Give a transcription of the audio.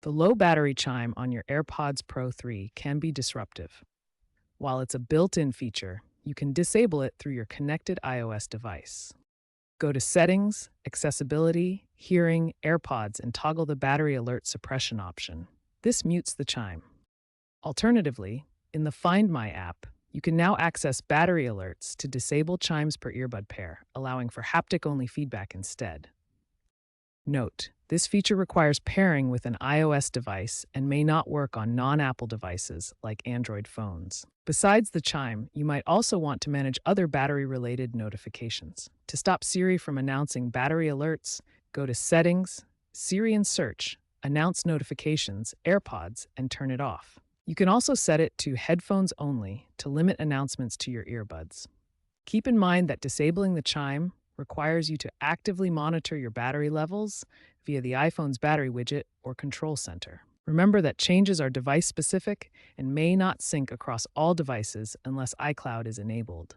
The low battery chime on your AirPods Pro 3 can be disruptive. While it's a built-in feature, you can disable it through your connected iOS device. Go to Settings, Accessibility, Hearing, AirPods, and toggle the battery alert suppression option. This mutes the chime. Alternatively, in the Find My app, you can now access battery alerts to disable chimes per earbud pair, allowing for haptic-only feedback instead. Note, this feature requires pairing with an iOS device and may not work on non-Apple devices like Android phones. Besides the chime, you might also want to manage other battery-related notifications. To stop Siri from announcing battery alerts, go to Settings, Siri and Search, Announce Notifications, AirPods, and turn it off. You can also set it to Headphones Only to limit announcements to your earbuds. Keep in mind that disabling the chime requires you to actively monitor your battery levels via the iPhone's battery widget or control center. Remember that changes are device-specific and may not sync across all devices unless iCloud is enabled.